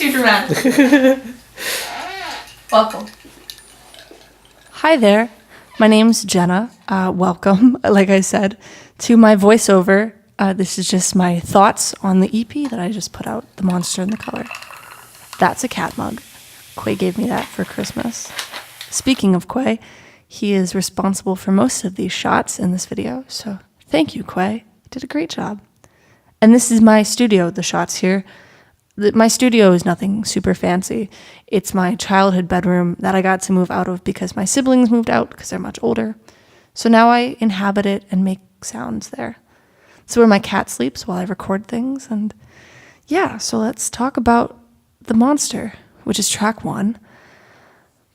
too dramatic. Welcome. Hi there. My name's Jenna. Welcome, like I said, to my voiceover. This is just my thoughts on the EP that I just put out, The Monster in the Color. That's a cat mug. Khue gave me that for Christmas. Speaking of Khue, he is responsible for most of these shots in this video, so thank you, Khue. You did a great job. And this is my studio, the shots here. My studio is nothing super fancy. It's my childhood bedroom that I got to move out of because my siblings moved out because they're much older. So now I inhabit it and make sounds there. It's where my cat sleeps while I record things. And yeah, so let's talk about The Monster, which is track 1.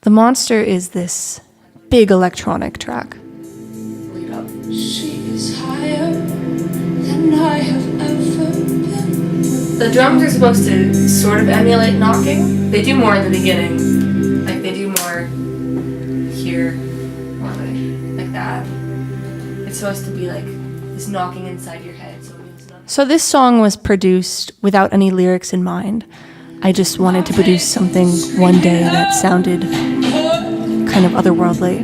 The Monster is this big electronic track. Lead up. She is higher than I have ever been. The drums are supposed to sort of emulate knocking. They do more in the beginning. Like they do more here, more like that. It's supposed to be like this knocking inside your head. So this song was produced without any lyrics in mind. I just wanted to produce something one day that sounded kind of otherworldly.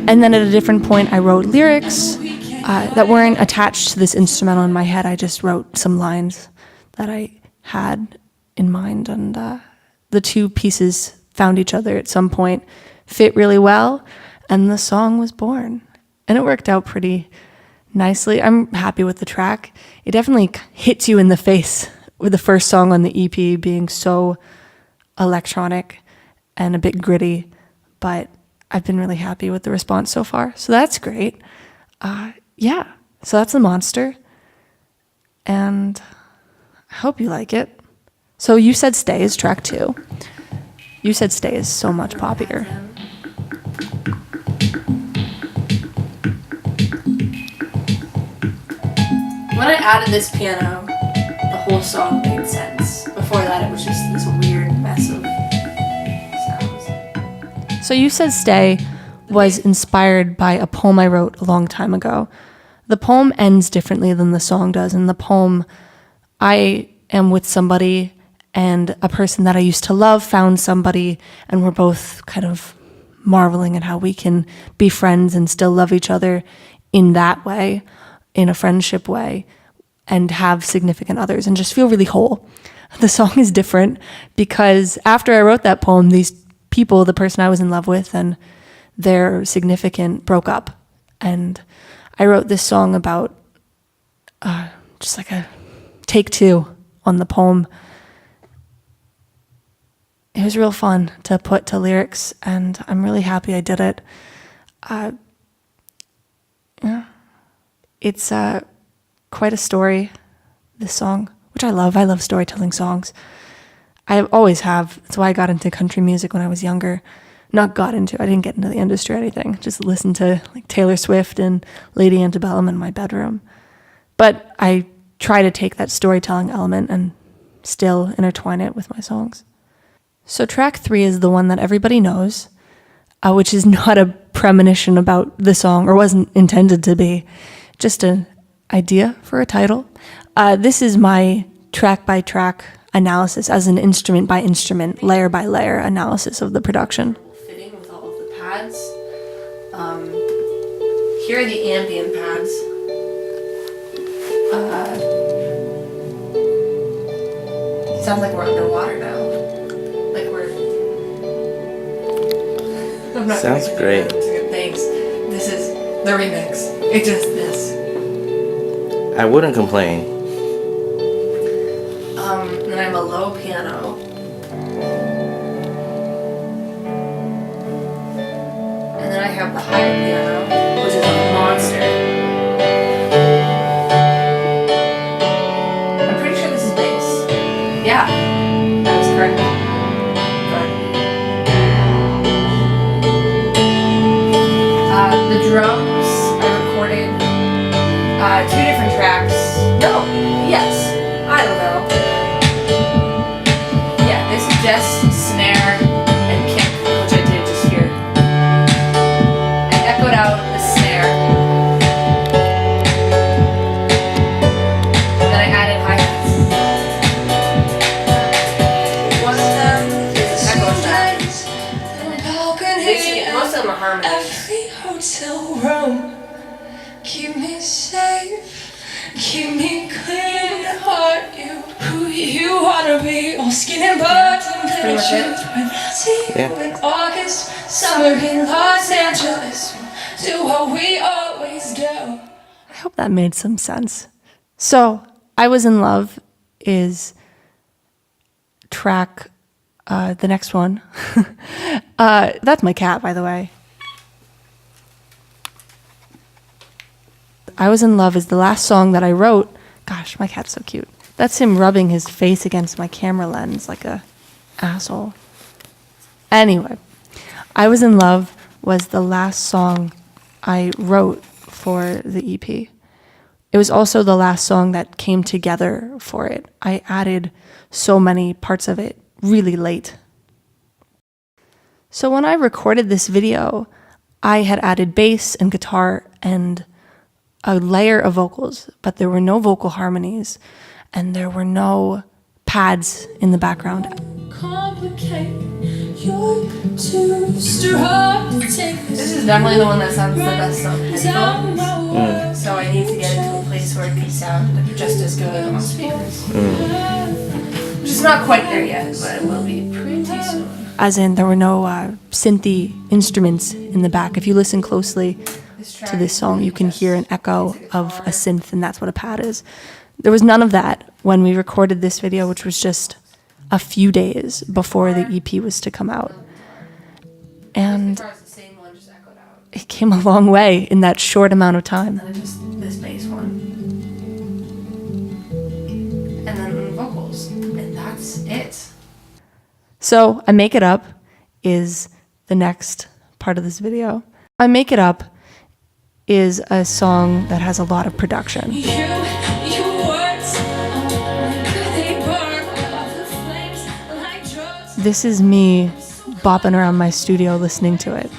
And then at a different point, I wrote lyrics that weren't attached to this instrumental in my head. I just wrote some lines that I had in mind. And the two pieces found each other at some point, fit really well, and the song was born. And it worked out pretty nicely. I'm happy with the track. It definitely hits you in the face with the first song on the EP being so electronic and a bit gritty, but I've been really happy with the response so far. So that's great. Yeah, so that's The Monster, and I hope you like it. So You Said Stay is track 2. You Said Stay is so much poppier. When I added this piano, the whole song made sense. Before that, it was just this weird mess of sounds. So You Said Stay was inspired by a poem I wrote a long time ago. The poem ends differently than the song does. In the poem, I am with somebody, and a person that I used to love found somebody, and we're both kind of marveling at how we can be friends and still love each other in that way, in a friendship way, and have significant others and just feel really whole. The song is different because after I wrote that poem, these people, the person I was in love with and their significant, broke up. And I wrote this song about just like a take 2 on the poem. It was real fun to put to lyrics, and I'm really happy I did it. Yeah. It's quite a story, this song, which I love. I love storytelling songs. I always have. That's why I got into country music when I was younger. I didn't get into the industry or anything. Just listened to like Taylor Swift and Lady Antebellum in my bedroom. But I try to take that storytelling element and still intertwine it with my songs. So track 3 is the one that everybody knows, which is not a premonition about the song, or wasn't intended to be. Just an idea for a title. This is my track-by-track analysis as an instrument-by-instrument, layer-by-layer analysis of the production. Fitting with all of the pads. Here are the ambient pads. Sounds like we're underwater now. Like we're... Sounds great. Thanks. This is the remix. It's just this. I wouldn't complain. And then I have a low piano. And then I have the high piano, which is a monster. I'm pretty sure this is bass. Yeah, that was correct. Good. The drums, I recorded 2 different tracks. No, yes, I don't know. Yeah, this is just snare and kick, which I did just here. I echoed out the snare. And then I added hi-hats. 1, Most of them are harmonies. Every hotel room. Keep me safe, keep me clean, heart you who you wanna be. All skin and bones and pictures. When I see you in August, summer in Los Angeles, do what we always do. I hope that made some sense. So, I Was in Love is track, the next one. That's my cat, by the way. I Was in Love is the last song that I wrote. Gosh, my cat's so cute. That's him rubbing his face against my camera lens like a asshole. Anyway, I Was in Love was the last song I wrote for the EP. It was also the last song that came together for it. I added so many parts of it really late. So when I recorded this video, I had added bass and guitar and a layer of vocals, but there were no vocal harmonies and there were no pads in the background. This is definitely the one that sounds the best on headphones. So I need to get into a place where it can sound just as good on speakers. Which is not quite there yet, but it will be pretty soon. As in, there were no synthy instruments in the back. If you listen closely to this song, you can hear an echo of a synth, and that's what a pad is. There was none of that when we recorded this video, which was just a few days before the EP was to come out. And it came a long way in that short amount of time. And then just this bass one. And then vocals. And that's it. So, I Make It Up is the next part of this video. I Make It Up is a song that has a lot of production. This is me bopping around my studio listening to it.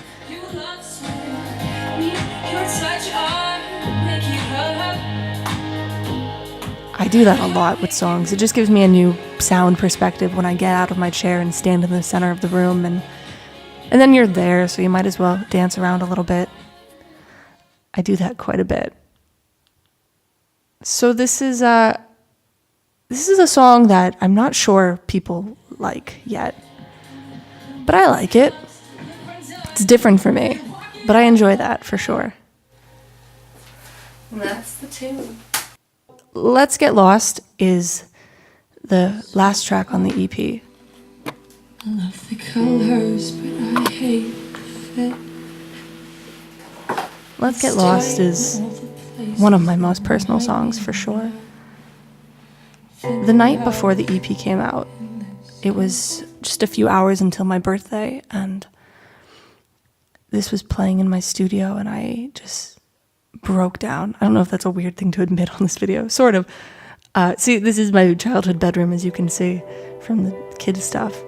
I do that a lot with songs. It just gives me a new sound perspective when I get out of my chair and stand in the center of the room, and then you're there, so you might as well dance around a little bit. I do that quite a bit. So this is a song that I'm not sure people like yet, but I like it. It's different for me, but I enjoy that for sure. And that's the tune. Let's Get Lost is the last track on the EP. I love the colors, but I hate the fit. Let's Get Lost is one of my most personal songs for sure. The night before the EP came out, it was just a few hours until my birthday, and this was playing in my studio, and I just broke down. I don't know if that's a weird thing to admit on this video, sort of. See, this is my childhood bedroom, as you can see from the kid stuff.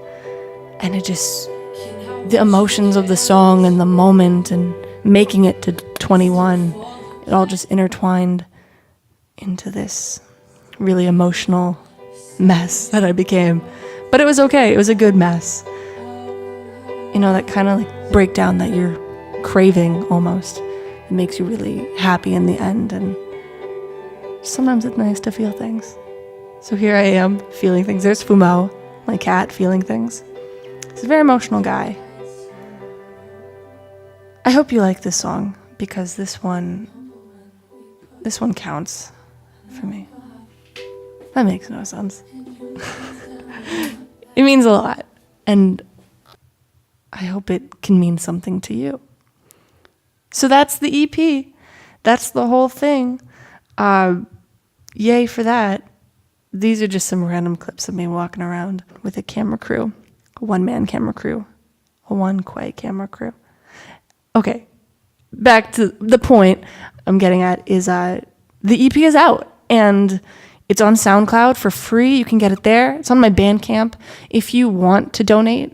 And it just, the emotions of the song and the moment and making it to 21, it all just intertwined into this really emotional mess that I became. But it was okay. It was a good mess. You know, that kind of like breakdown that you're craving almost. It makes you really happy in the end, and sometimes it's nice to feel things. So here I am feeling things. There's Fumo, my cat, feeling things. He's a very emotional guy. I hope you like this song, because this one counts for me. That makes no sense. It means a lot, and I hope it can mean something to you. So that's the EP. That's the whole thing. Yay for that. These are just some random clips of me walking around with a camera crew, a one-man camera crew, a one Khue camera crew. Okay, back to the point I'm getting at is the EP is out, and it's on SoundCloud for free. You can get it there. It's on my Bandcamp. If you want to donate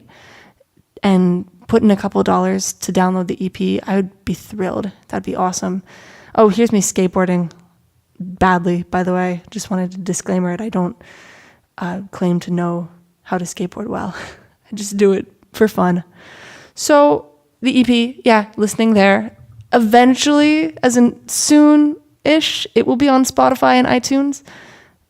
and put in a couple of dollars to download the EP, I would be thrilled. That'd be awesome. Oh, here's me skateboarding badly, by the way. Just wanted to disclaimer it. I don't claim to know how to skateboard well. I just do it for fun. So The EP, yeah, listening there. Eventually, as in soon-ish, it will be on Spotify and iTunes.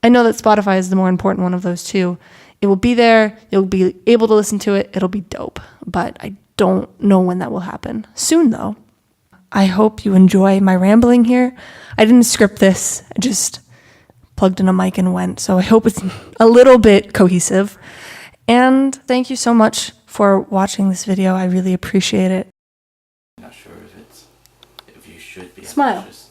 I know that Spotify is the more important one of those two. It will be there. You'll be able to listen to it. It'll be dope. But I don't know when that will happen. Soon, though. I hope you enjoy my rambling here. I didn't script this. I just plugged in a mic and went. So I hope it's a little bit cohesive. And thank you so much for watching this video. I really appreciate it. Not sure if you should be Smile. ambitious.